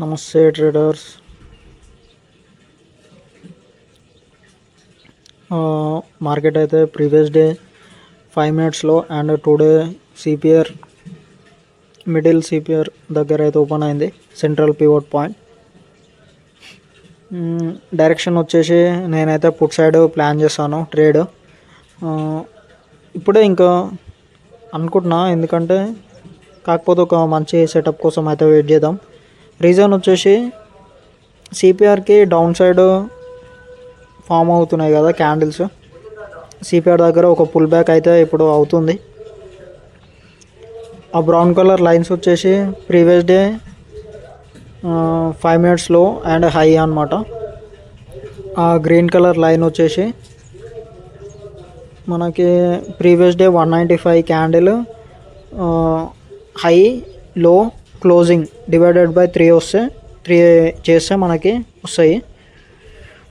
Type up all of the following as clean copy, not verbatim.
నమస్తే traders. Market అయితే previous day 5 మినిట్స్లో and today CPR middle CPR దగ్గర అయితే ఓపెన్ అయింది. సెంట్రల్ పివోట్ పాయింట్ డైరెక్షన్ వచ్చేసి నేనైతే పుట్ సైడ్ ప్లాన్ చేస్తాను ట్రేడ్. ఇప్పుడే ఇంకా అనుకుంటున్నా, ఎందుకంటే కాకపోతే ఒక మంచి సెటప్ కోసం అయితే వెయిట్ చేద్దాం. రీజన్ వచ్చేసి సిపిఆర్కి డౌన్ సైడ్ ఫామ్ అవుతున్నాయి కదా క్యాండిల్స్. సిపిఆర్ దగ్గర ఒక పుల్ బ్యాక్ అయితే ఇప్పుడు అవుతుంది. ఆ బ్రౌన్ కలర్ లైన్స్ వచ్చేసి ప్రీవియస్ డే 5 మినిట్స్లో అండ్ హై అనమాట. ఆ గ్రీన్ కలర్ లైన్ వచ్చేసి మనకి ప్రీవియస్ డే 195 క్యాండిల్ హై లో క్లోజింగ్ డివైడెడ్ బై 3 చేస్తే మనకి వస్తాయి.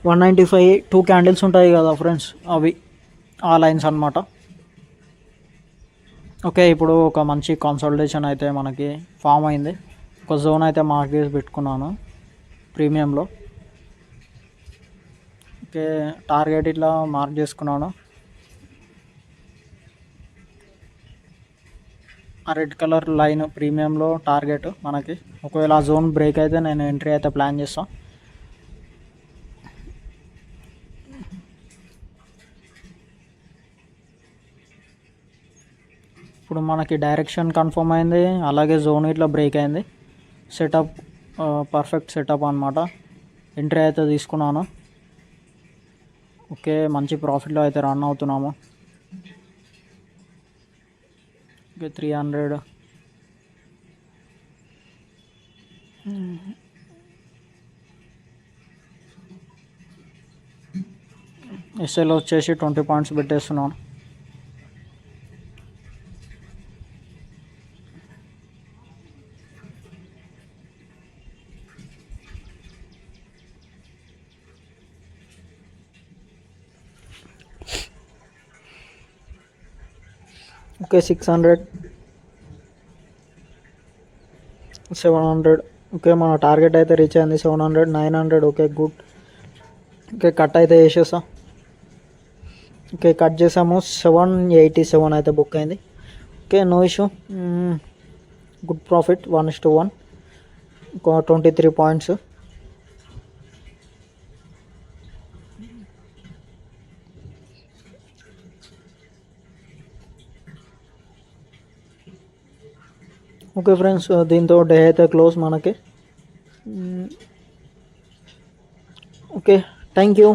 195 2 క్యాండిల్స్ ఉంటాయి కదా ఫ్రెండ్స్, అవి ఆ లైన్స్ అనమాట. ఓకే, ఇప్పుడు ఒక మంచి కన్సల్టేషన్ అయితే మనకి ఫామ్ అయింది. ఒక జోన్ అయితే మార్క్ చేసి పెట్టుకున్నాను ప్రీమియంలో. ఓకే, టార్గెట్ ఇట్లా మార్క్ చేసుకున్నాను. ఆ రెడ్ కలర్ లైన్ ప్రీమియంలో టార్గెట్ మనకి. ఒకవేళ ఆ జోన్ బ్రేక్ అయితే నేను ఎంట్రీ అయితే ప్లాన్ చేస్తాను. ఇప్పుడు మనకి డైరెక్షన్ కన్ఫర్మ్ అయింది, అలాగే జోన్ ఇట్లా బ్రేక్ అయింది. సెటప్ పర్ఫెక్ట్ సెటప్ అనమాట. ఎంట్రీ అయితే తీసుకున్నాను. ఓకే, మంచి ప్రాఫిట్లో అయితే రన్ అవుతున్నాము. ఓకే, 300 ఎస్ఎల్ వచ్చేసి 20 పాయింట్స్ పెట్టేస్తున్నాను. ఓకే, 600 700. ఓకే, మన టార్గెట్ అయితే రీచ్ అయింది. 700 900. Okay, good. ఓకే, కట్ అయితే వేసేసా. ఓకే, కట్ చేసాము. 787 అయితే బుక్ అయింది. Okay, no issue. Good profit 1:1. 23 points. Okay friends, దీంతో డే అయితే క్లోజ్ మనకి. Okay, thank you.